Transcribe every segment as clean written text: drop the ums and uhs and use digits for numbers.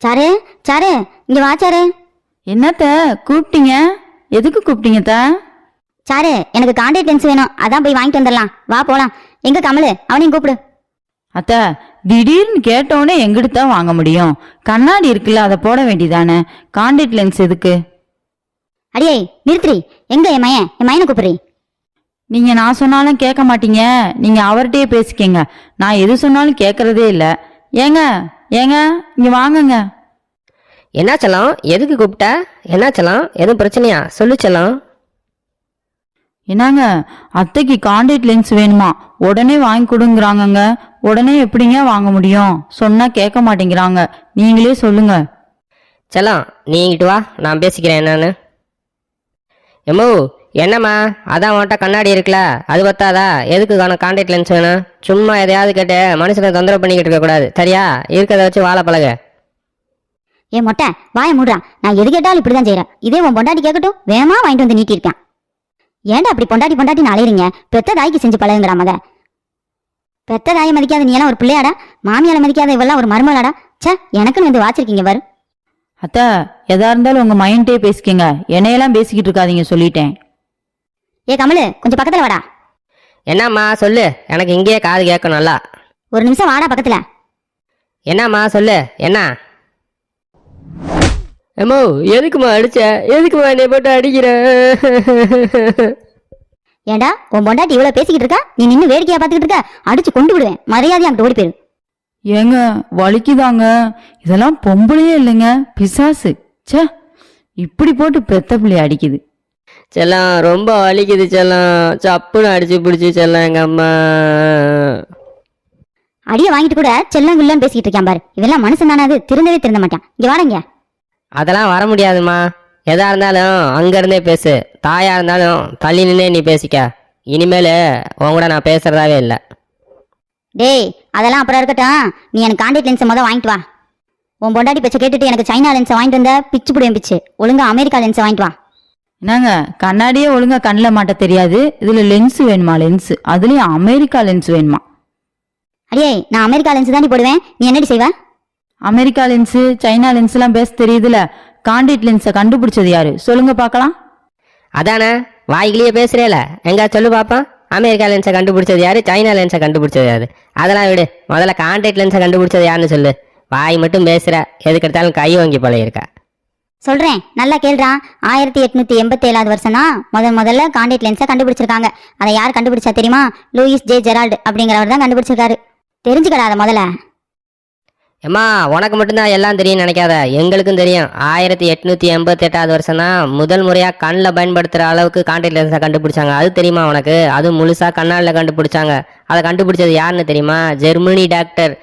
Sir sir இங்க வா sir. என்னத்த கூப்பிட்டீங்க? எதுக்கு கூப்பிட்டீங்க? சாரு எனக்கு கான்டாக்ட் லென்ஸ் வேணும், அதான் போய் வாங்கிட்டு வந்துடலாம், வா போலாம். எங்க கமலு, அவனையும் கூப்பிடு. அத்த திடீர்னு கேட்டோடனே எங்கிட்டு தான் வாங்க முடியும்? கண்ணாடி இருக்குல்ல, அதை போட வேண்டியதானே. கான்டாக்ட் லென்ஸ் எதுக்கு? அடியே நிறுத்திரி, எங்க என் மயனை கூப்பிடுறி. நீங்க நான் சொன்னாலும் கேட்க மாட்டீங்க, நீங்க அவர்கிட்டயே பேசிக்கங்க. நான் எது சொன்னாலும் கேட்கறதே இல்லை. ஏங்க ஏங்க இங்க வாங்குங்க. என்னாச்சலாம்? எதுக்கு கூப்பிட்ட? என்னாச்சலாம்? எதுவும் பிரச்சனையா? சொல்லுச்சலாம். என்னங்க, அத்தைக்கு கான்டாக்ட் லென்ஸ் வேணுமா, உடனே வாங்கி கொடுங்கறாங்கங்க. உடனே எப்படிங்க வாங்க முடியும்? சொன்னா கேட்க மாட்டேங்கிறாங்க, நீங்களே சொல்லுங்க. செல்லாம் நீ இங்கிட்டு வா, நான் பேசிக்கிறேன் என்னன்னு. எம்மோ என்னம்மா, அதான் உன்கிட்ட கண்ணாடி இருக்குல்ல, அது பத்தாதா? எதுக்கு கான்டாக்ட் லென்ஸ் வேணும்? சும்மா எதையாவது கேட்டு மனுஷனை தொந்தரவு பண்ணிக்கிட்டு இருக்கக்கூடாது, சரியா? இருக்கிறத வச்சு வாழ பழக. ஏ மொட்டை வாய மூடுறான், நான் எது கேட்டாலும் இப்படிதான் செய்யறேன். இதே உன் பொண்டாட்டி கேட்கட்டும், வேகமா வாங்கிட்டு வந்து நீட்டிருக்கேன். ஏன்டா அப்படி பொண்டாட்டி அலையிறீங்க? பெத்த தாய்க்கு செஞ்சு பழகுங்கடா மத. பெத்த தாயை மதிக்காத நீ எல்லாம் ஒரு பிள்ளையாடா, மாமியால மதிக்காத இவெல்லாம் ஒரு மருமலாடா. சே, எனக்குன்னு வந்து வாச்சிருக்கீங்க பாரு. அத்தை எதா இருந்தாலும் உங்க மைண்டே பேசிக்கங்க, என்னையெல்லாம் பேசிக்கிட்டு இருக்காதீங்க, சொல்லிட்டேன். ஏ கமலு, கொஞ்சம் பக்கத்துல வாடா. என்னம்மா சொல்லு, எனக்கு இங்கேயே காது கேட்கணும் நல்லா. ஒரு நிமிஷம் வாடா பக்கத்துல. என்னம்மா சொல்லு, என்ன? எம்மோ எதுக்குமா அடிச்ச? எதுக்குமா என்னை போட்டு அடிக்கிற? ஏண்டா உன் பொண்டாட்டி இவ்வளவு பேசிக்கிட்டு இருக்கா, நீ நின்னு வேடிக்கையா பாத்துக்கிட்டு இருக்க? அடிச்சு கொண்டு விடுவேன், மரியாதையா அங்கிட்டு ஓடி போயிரு. ஏங்க வலிக்குதாங்க? இதெல்லாம் பொம்பளையே இல்லைங்க, பிசாசு. ச்சே, இப்படி போட்டு பெத்த பிள்ளைய அடிக்குது. செல்லம் ரொம்ப வலிக்குது செல்லம், சப்புன்னு அடிச்சு பிடிச்சி செல்லம் எங்க அம்மா. அடிய வாங்கிட்டு கூட செல்லம் வில்லன்னு பேசிக்கிட்டு இருக்கான் பாரு. இதெல்லாம் மனுஷன் தானே, அது திருந்தவே திருந்த மாட்டான். இங்க வாடங்க. அதெல்லாம் வர முடியாதுமா, எதா இருந்தாலும் அங்க இருந்தே பேசு. தாயா இருந்தாலும் தள்ளி நின்னே நீ பேசிக்க. இனிமேல் உன் கூட நான் பேசுறதாவே இல்லை. டேய் அதெல்லாம் அப்புறம் இருக்கட்டும், நீ எனக்கு கான்டாக்ட் லென்ஸை மொதல் வாங்கிட்டு வா. உன் பொண்டாட்டி பேச்சை கேட்டுட்டு எனக்கு சைனா லென்ஸை வாங்கிட்டு வந்த பிச்சு புடியும் பிச்சு. ஒழுங்கா அமெரிக்கா லென்ஸை வாங்கிட்டு வா. என்னங்க, கண்ணாடியே ஒழுங்கா கண்ணில் மாட்ட தெரியாது, இதுல லென்ஸ் வேணுமா? லென்ஸ் அதுலயும் அமெரிக்கா லென்ஸ் வேணுமா? அடியே நான் அமெரிக்கா லென்ஸ் தாண்டி போடுவேன், நீ என்னடி செய்வ? அமெரிக்கா லென்ஸு சைனா லென்ஸ் எல்லாம் பேச தெரியுதுல. கான்டாக்ட் லென்ஸை கண்டுபிடிச்சது யாரு சொல்லுங்க பார்க்கலாம். அதானே வாய்கிலேயே பேசுறேல, எங்க சொல்லு பாப்பா. அமெரிக்கா லென்ஸை கண்டுபிடிச்சது யாரு, சைனா லென்ஸை கண்டுபிடிச்சது யாரு? அதெல்லாம் விடு, முதல்ல கான்டாக்ட் லென்ஸை கண்டுபிடிச்சது யாருன்னு சொல்லு. வாய் மட்டும் பேசுற, எதுக்கு எடுத்தாலும் கை வாங்கி பழகிருக்கா. சொல்றேன் நல்லா கேள்றான். 1887 வருஷம் தான் முதல்ல கான்டாக்ட் லென்ஸை கண்டுபிடிச்சிருக்காங்க. அதை யார் கண்டுபிடிச்சா தெரியுமா? லூயிஸ் ஜே ஜெரால்டு அப்படிங்கிறவர் தான் கண்டுபிடிச்சிருக்காரு. தெரிஞ்சுக்கடா அதை முதல்ல. ஏம்மா உனக்கு மட்டும்தான் எல்லாம் தெரியும் நினைக்காத, எங்களுக்கும் தெரியும். 1888 வருஷம் தான் முதல் முறையாக கண்ணில் பயன்படுத்துகிற அளவுக்கு கான்டாக்ட் லென்ஸை கண்டுபிடிச்சாங்க. அது தெரியுமா உனக்கு? அதுவும் முழுசாக கண்ணாடில் கண்டுபிடிச்சாங்க. அதை கண்டுபிடிச்சது யாருன்னு தெரியுமா? Germany doctor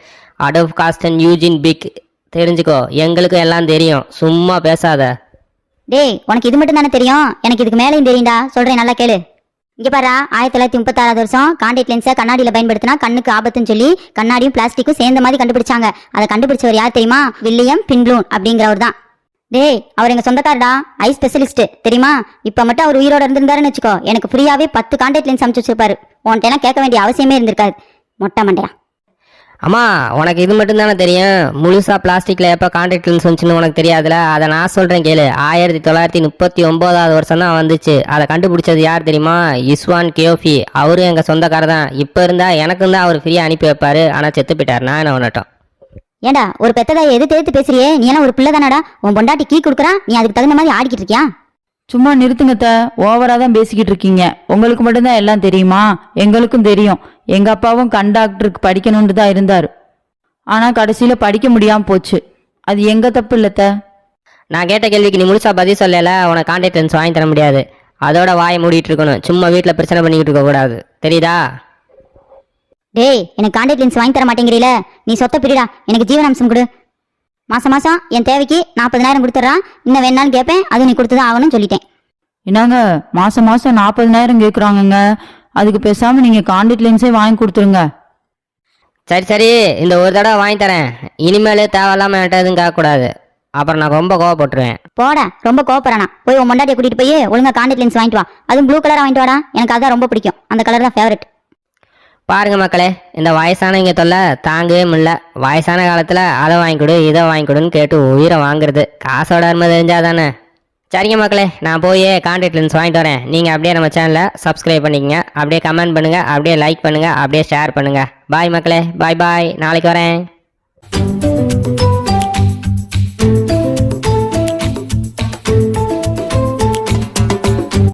Adolf Gaston Eugene big. தெரிஞ்சுக்கோ, எங்களுக்கும் எல்லாம் தெரியும், சும்மா பேசாத. டேய் உனக்கு இது மட்டும் தானே தெரியும், எனக்கு இதுக்கு மேலேயும் தெரியும்டா. சொல்றேன் நல்லா கேளு. இங்க பாரா, 1936 வருஷம் கான்டாக்ட் லென்ஸை கண்ணாடியில பயன்படுத்தினா கண்ணுக்கு ஆபத்துன்னு சொல்லி கண்ணாடியும் பிளாஸ்டிக்கும் சேர்ந்த மாதிரி கண்டுபிடிச்சாங்க. அதை கண்டுபிடிச்சவர் யார் தெரியுமா? வில்லியம் பின்ப்ளூன் அப்படிங்கிறவர் தான். டேய் அவர் எங்க சொந்தக்காரடா, ஐ ஸ்பெஷலிஸ்ட் தெரியுமா? இப்ப மட்டும் அவர் உயிரோட இருந்திருந்தாருன்னு வச்சுக்கோ, எனக்கு ஃப்ரீயாவே 10 கான்டாக்ட் லென்ஸ் அமைச்சு வச்சிருப்பாரு. உன்கிட்ட எல்லாம் கேட்க வேண்டிய அவசியமே இருந்திருக்காது, மொட்டை மண்டையா. அம்மா உனக்கு இது மட்டும் தானே தெரியும், முழுசா பிளாஸ்டிக்ல எப்போ கான்டாக்ட் லென்ஸ் வந்துச்சுன்னு உனக்கு தெரியாதுல. அதை நான் சொல்றேன் கேளு. 1939 வருஷம் தான் வந்துச்சு. அதை கண்டுபிடிச்சது யார் தெரியுமா? இஸ்வான் கியோஃபி. அவரும் எங்க சொந்தக்காரர் தான். இப்போ இருந்தா எனக்கும் தான் அவர் ஃப்ரீயா அனுப்பி வைப்பாரு, ஆனா செத்து போயிட்டார். நான் என்ன பண்ணட்டும்? ஏண்டா ஒரு பெத்ததாயை எது தேர்த்து பேசுறியே? நீ எல்லாம் ஒரு பிள்ளை தானடா. உன் பொண்டாட்டி கீ கொடுக்குறா, நீ அதுக்கு தகுந்த மாதிரி ஆடிக்கிட்டு இருக்கியா? சும்மா நிறுத்துங்கத்த, ஓவரா தான் பேசிக்கிட்டு இருக்கீங்க. உங்களுக்கு மட்டும்தான் எல்லாம் தெரியுமா? எங்களுக்கும் தெரியும். எங்க அப்பாவும் கண்டாக்டருக்கு படிக்கணும்னு தான் இருந்தாரு, ஆனா கடைசியில படிக்க முடியாம போச்சு. அது எங்க தப்பு இல்லத்த. நான் கேட்ட கேள்விக்கு நீ முழுசா பதில் சொல்லல, உனக்கு கான்டாக்ட் லென்ஸ் வாங்கி தர முடியாது. அதோட வாயை மூடிட்டு இருக்கணும், சும்மா வீட்டில் பிரச்சனை பண்ணிக்கிட்டு இருக்க கூடாது, தெரியுதா? டேய் எனக்கு கான்டாக்ட் லென்ஸ் வாங்கி தர மாட்டேங்கிறீல, நீ சொத்த பிரிடா, எனக்கு ஜீவனாம்சம் கொடு. மாசம் என் தேவைக்கு 40,000 கொடுத்துட்றான். இன்னும் வேணாலும் கேட்பேன், அது நீ கொடுத்துதான் ஆகணும்னு சொல்லிட்டேன். என்னங்க மாசம் 40,000 கேட்குறாங்கங்க, அதுக்கு பேசாம நீங்க கான்டாக்ட் லென்ஸே வாங்கி கொடுத்துருங்க. சரி சரி, இந்த ஒரு தடவை வாங்கி தரேன். இனிமேல் தேவையில்லாம என்கிட்ட எதுவும் கேட்கக்கூடாது, அப்புறம் நான் ரொம்ப கோவப்பட்டுருவேன். போடா, ரொம்ப கோவப்படுறானா? போய் உன் முன்னாடியே கூட்டிட்டு போய் ஒழுங்கா கான்டாக்ட் லென்ஸ் வாங்கிட்டு வா. அதுவும் ப்ளூ கலரா வாங்கிட்டு வாடா, எனக்கு அதான் ரொம்ப பிடிக்கும். அந்த கலர் தான் ஃபேவரட். பாருங்க மக்களே, இந்த வயசானவங்க தொல்லை தாங்கவே முடியல. வயசான காலத்தில் அதை வாங்கி கொடு இதை வாங்கி கொடுன்னு கேட்டு உயிரை வாங்குறது. காசோட அருமை தெரிஞ்சாதானே. சரிங்க மக்களே, நான் போய் கான்டாக்ட் லென்ஸ் வாங்கிட்டு வரேன். நீங்கள் அப்படியே நம்ம சேனலை சப்ஸ்கிரைப் பண்ணிக்கங்க, அப்படியே கமெண்ட் பண்ணுங்கள், அப்படியே லைக் பண்ணுங்கள், அப்படியே ஷேர் பண்ணுங்கள். பாய் மக்களே, பாய் பாய், நாளைக்கு வரேன்.